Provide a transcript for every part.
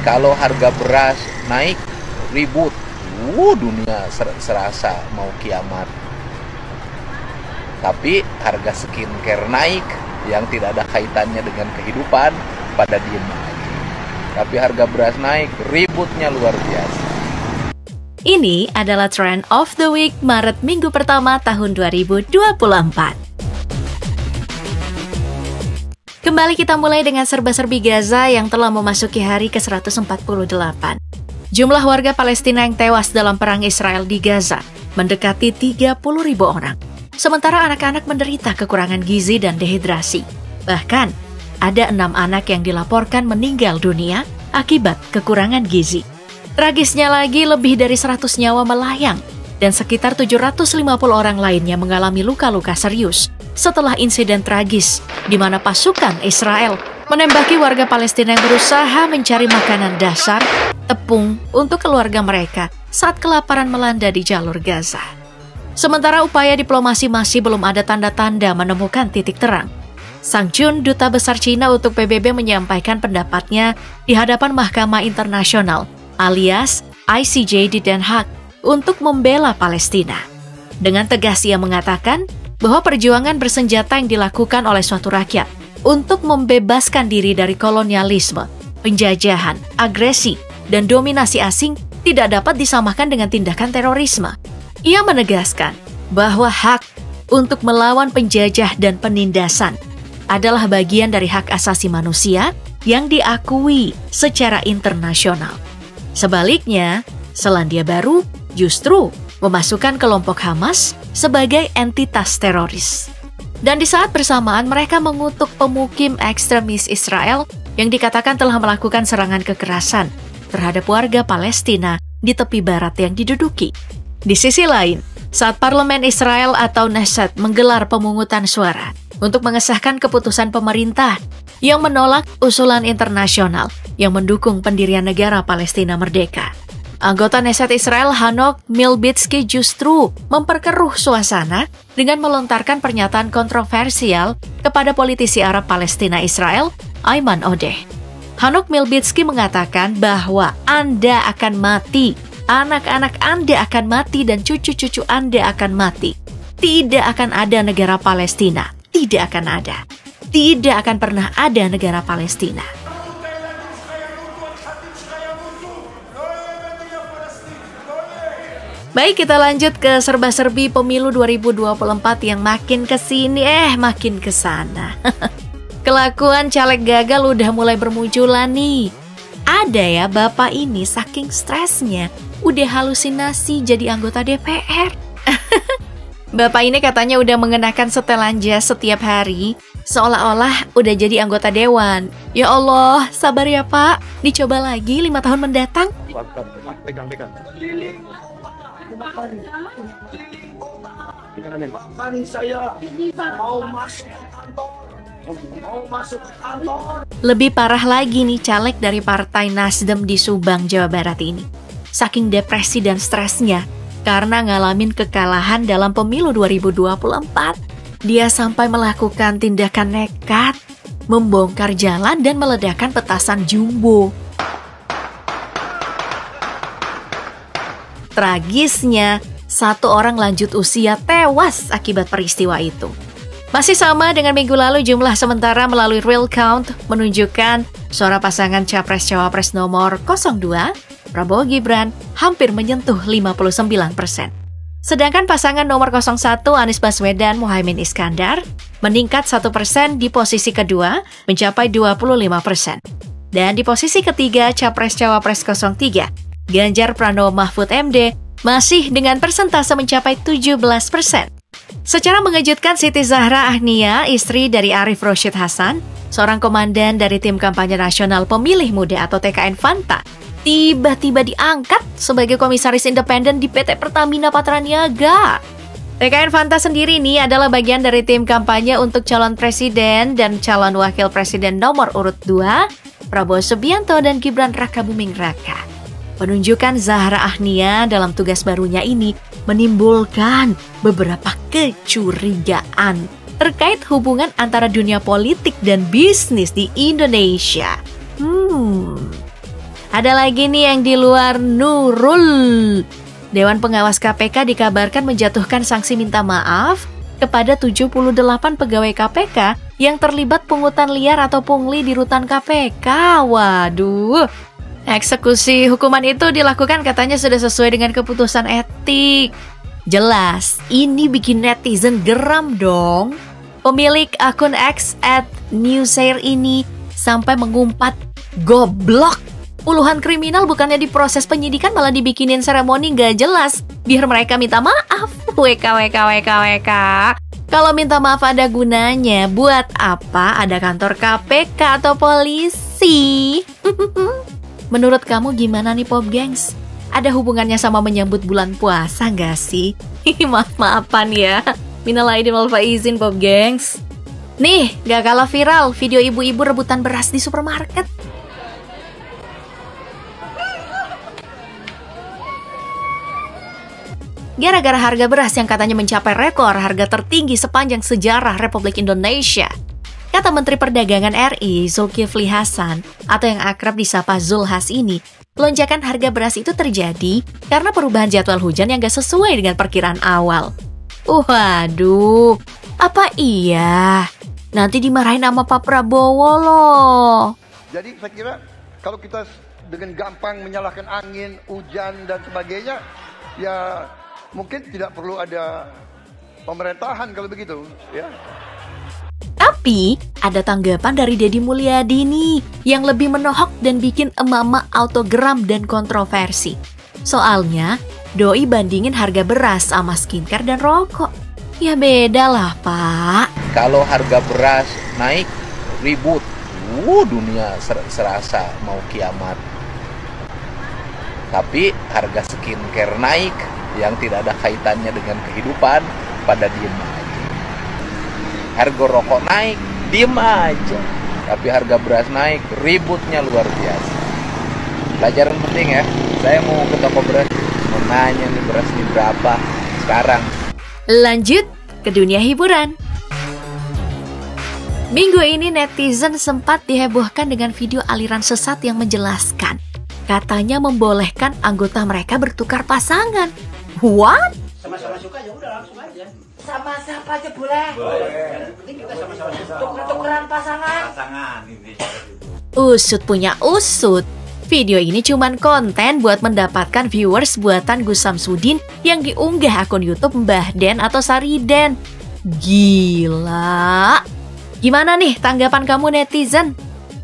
Kalau harga beras naik, ribut. Dunia serasa mau kiamat. Tapi harga skincare naik yang tidak ada kaitannya dengan kehidupan, pada diem lagi. Tapi harga beras naik, ributnya luar biasa. Ini adalah Trend of the Week Maret minggu pertama tahun 2024. Kembali kita mulai dengan serba-serbi Gaza yang telah memasuki hari ke-148. Jumlah warga Palestina yang tewas dalam perang Israel di Gaza mendekati 30.000 orang. Sementara anak-anak menderita kekurangan gizi dan dehidrasi. Bahkan, ada 6 anak yang dilaporkan meninggal dunia akibat kekurangan gizi. Tragisnya lagi, lebih dari 100 nyawa melayang dan sekitar 750 orang lainnya mengalami luka-luka serius setelah insiden tragis di mana pasukan Israel menembaki warga Palestina yang berusaha mencari makanan dasar, tepung untuk keluarga mereka saat kelaparan melanda di jalur Gaza. Sementara upaya diplomasi masih belum ada tanda-tanda menemukan titik terang. Sang Jun, duta besar Cina untuk PBB, menyampaikan pendapatnya di hadapan Mahkamah Internasional alias ICJ di Den Haag untuk membela Palestina. Dengan tegas ia mengatakan bahwa perjuangan bersenjata yang dilakukan oleh suatu rakyat untuk membebaskan diri dari kolonialisme, penjajahan, agresi, dan dominasi asing tidak dapat disamakan dengan tindakan terorisme. Ia menegaskan bahwa hak untuk melawan penjajah dan penindasan adalah bagian dari hak asasi manusia yang diakui secara internasional. Sebaliknya, Selandia Baru justru memasukkan kelompok Hamas sebagai entitas teroris. Dan di saat bersamaan mereka mengutuk pemukim ekstremis Israel yang dikatakan telah melakukan serangan kekerasan terhadap warga Palestina di tepi barat yang diduduki. Di sisi lain, saat Parlemen Israel atau Knesset menggelar pemungutan suara untuk mengesahkan keputusan pemerintah yang menolak usulan internasional yang mendukung pendirian negara Palestina merdeka, anggota Knesset Israel Hanok Milbitsky justru memperkeruh suasana dengan melontarkan pernyataan kontroversial kepada politisi Arab Palestina Israel, Ayman Odeh. Hanok Milbitsky mengatakan bahwa Anda akan mati, anak-anak Anda akan mati, dan cucu-cucu Anda akan mati. Tidak akan ada negara Palestina. Tidak akan ada. Tidak akan pernah ada negara Palestina. Baik, kita lanjut ke serba-serbi pemilu 2024 yang makin kesini, makin kesana. Kelakuan caleg gagal udah mulai bermunculan nih. Ada ya, bapak ini saking stresnya udah halusinasi jadi anggota DPR. Bapak ini katanya udah mengenakan setelan jas setiap hari, seolah-olah udah jadi anggota dewan. Ya Allah, sabar ya Pak, dicoba lagi 5 tahun mendatang. Pegang. Saya mau masuk kantor. Lebih parah lagi nih caleg dari Partai Nasdem di Subang, Jawa Barat ini. Saking depresi dan stresnya karena ngalamin kekalahan dalam pemilu 2024, dia sampai melakukan tindakan nekat, membongkar jalan dan meledakkan petasan jumbo. Tragisnya, 1 orang lanjut usia tewas akibat peristiwa itu. Masih sama dengan minggu lalu, jumlah sementara melalui real count menunjukkan suara pasangan Capres-Cawapres nomor 02, Prabowo Gibran, hampir menyentuh 59%. Sedangkan pasangan nomor 01, Anies Baswedan Muhaimin Iskandar, meningkat 1% di posisi kedua, mencapai 25%. Dan di posisi ketiga, Capres-Cawapres 03, Ganjar Pranowo Mahfud MD, masih dengan persentase mencapai 17%. Secara mengejutkan, Siti Zahra Ahnia, istri dari Arief Rashid Hasan, seorang komandan dari Tim Kampanye Nasional Pemilih Muda atau TKN Fanta, tiba-tiba diangkat sebagai komisaris independen di PT Pertamina Patraniaga. TKN Fanta sendiri ini adalah bagian dari tim kampanye untuk calon presiden dan calon wakil presiden nomor urut 2, Prabowo Subianto dan Gibran Rakabuming Raka. Penunjukan Zahra Ahnia dalam tugas barunya ini menimbulkan beberapa kecurigaan terkait hubungan antara dunia politik dan bisnis di Indonesia. Ada lagi nih yang di luar Nurul. Dewan Pengawas KPK dikabarkan menjatuhkan sanksi minta maaf kepada 78 pegawai KPK yang terlibat pungutan liar atau pungli di rutan KPK. Waduh. Eksekusi hukuman itu dilakukan katanya sudah sesuai dengan keputusan etik. Jelas, ini bikin netizen geram dong. Pemilik akun X @newsair ini sampai mengumpat, goblok. Puluhan kriminal bukannya diproses penyidikan malah dibikinin seremoni gak jelas biar mereka minta maaf. WK. Kalau minta maaf ada gunanya, buat apa ada kantor KPK atau polisi? Menurut kamu gimana nih Pop Gengs? Ada hubungannya sama menyambut bulan puasa gak sih? Maaf-maafan ya. Minal aidin wal faizin Pop Gengs. Nih, gak kalah viral video ibu-ibu rebutan beras di supermarket. Gara-gara harga beras yang katanya mencapai rekor harga tertinggi sepanjang sejarah Republik Indonesia. Kata Menteri Perdagangan RI, Zulkifli Hasan, atau yang akrab disapa Zulhas ini, lonjakan harga beras itu terjadi karena perubahan jadwal hujan yang gak sesuai dengan perkiraan awal. Waduh, apa iya? Nanti dimarahin sama Pak Prabowo loh. Jadi saya kira kalau kita dengan gampang menyalahkan angin, hujan, dan sebagainya, ya mungkin tidak perlu ada pemerintahan kalau begitu, ya. Tapi ada tanggapan dari Deddy Mulyadi nih yang lebih menohok dan bikin emak-emak autogram dan kontroversi. Soalnya doi bandingin harga beras sama skincare dan rokok. Ya beda lah Pak. Kalau harga beras naik, ribut. Dunia serasa mau kiamat. Tapi harga skincare naik yang tidak ada kaitannya dengan kehidupan, pada diem aja. Harga rokok naik, diem aja. Tapi harga beras naik, ributnya luar biasa. Pelajaran penting ya. Saya mau ke toko beras, mau nanya nih beras ini berapa sekarang. Lanjut ke dunia hiburan. Minggu ini netizen sempat dihebohkan dengan video aliran sesat yang menjelaskan katanya membolehkan anggota mereka bertukar pasangan. What? Sama-sama suka ya udah langsung aja. Sama siapa aja boleh. Penting kita sama-sama suka. Tuker-tukeran pasangan ini. Usut punya usut. Video ini cuman konten buat mendapatkan viewers buatan Gus Samsudin yang diunggah akun YouTube Mbah Den atau Sariden. Gila. Gimana nih tanggapan kamu netizen?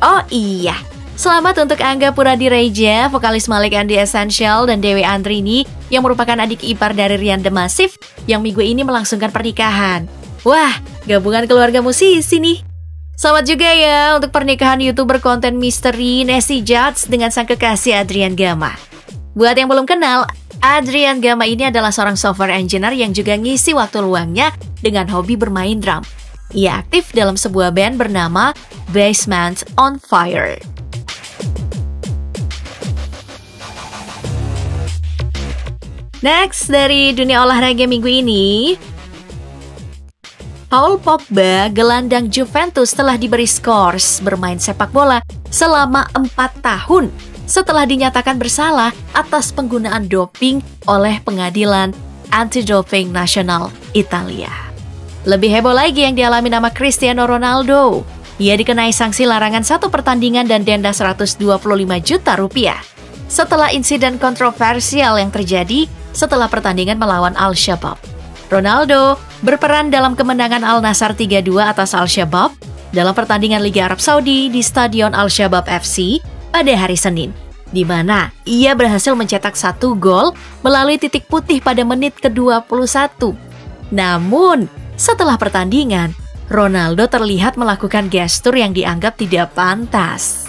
Oh iya. Selamat untuk Angga Puradireja, vokalis Malik and the Essential, dan Dewi Andrini yang merupakan adik ipar dari Rian The Massive yang minggu ini melangsungkan pernikahan. Wah, gabungan keluarga musisi nih. Selamat juga ya untuk pernikahan YouTuber konten misteri Nessie Judge dengan sang kekasih Adrian Gama. Buat yang belum kenal, Adrian Gama ini adalah seorang software engineer yang juga ngisi waktu luangnya dengan hobi bermain drum. Ia aktif dalam sebuah band bernama Basement on Fire. Next, dari dunia olahraga minggu ini, Paul Pogba, gelandang Juventus, telah diberi skors bermain sepak bola selama 4 tahun setelah dinyatakan bersalah atas penggunaan doping oleh Pengadilan Anti-Doping Nasional Italia. Lebih heboh lagi yang dialami nama Cristiano Ronaldo. Ia dikenai sanksi larangan 1 pertandingan dan denda 125 juta rupiah setelah insiden kontroversial yang terjadi setelah pertandingan melawan Al-Shabaab. Ronaldo berperan dalam kemenangan Al-Nassr 3-2 atas Al-Shabaab dalam pertandingan Liga Arab Saudi di Stadion Al-Shabaab FC pada hari Senin, di mana ia berhasil mencetak 1 gol melalui titik putih pada menit ke-21. Namun, setelah pertandingan, Ronaldo terlihat melakukan gestur yang dianggap tidak pantas.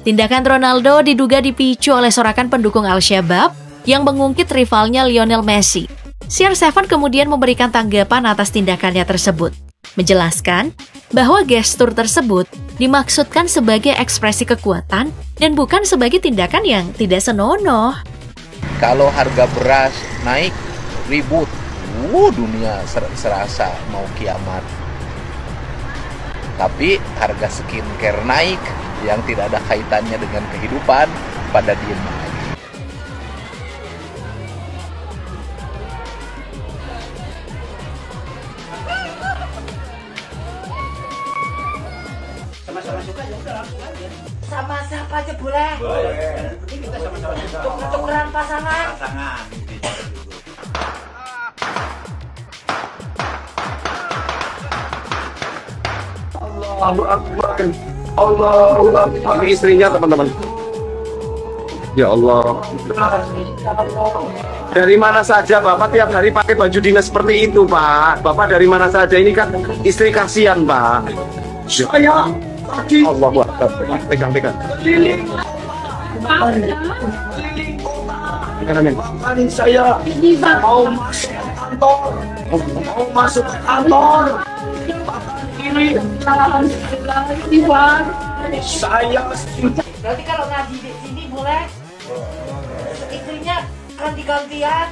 Tindakan Ronaldo diduga dipicu oleh sorakan pendukung Al-Shabaab yang mengungkit rivalnya Lionel Messi. CR7 kemudian memberikan tanggapan atas tindakannya tersebut, menjelaskan bahwa gestur tersebut dimaksudkan sebagai ekspresi kekuatan dan bukan sebagai tindakan yang tidak senonoh. Kalau harga beras naik, ribut. Dunia serasa mau kiamat. Tapi harga skincare naik yang tidak ada kaitannya dengan kehidupan, pada diem aja. Sama-sama suka ya udah langsung aja. Sama siapa aja boleh. Yang penting kita sama-sama suka. Tukeran pasangan. Allahu Akbar. Allahu Akbar. Ini istrinya teman-teman. Ya Allah. Dari mana saja Bapak tiap hari pakai baju dinas seperti itu Pak? Bapak dari mana saja? Ini kan istri kasihan Pak. Saya tadi Allahu Akbar. Pegang-pegang. Keliling. Amin. Saya mau masuk kantor. Mau masuk kantor. Ini saya Berarti kalau ngaji di sini boleh istrinya ganti-gantian.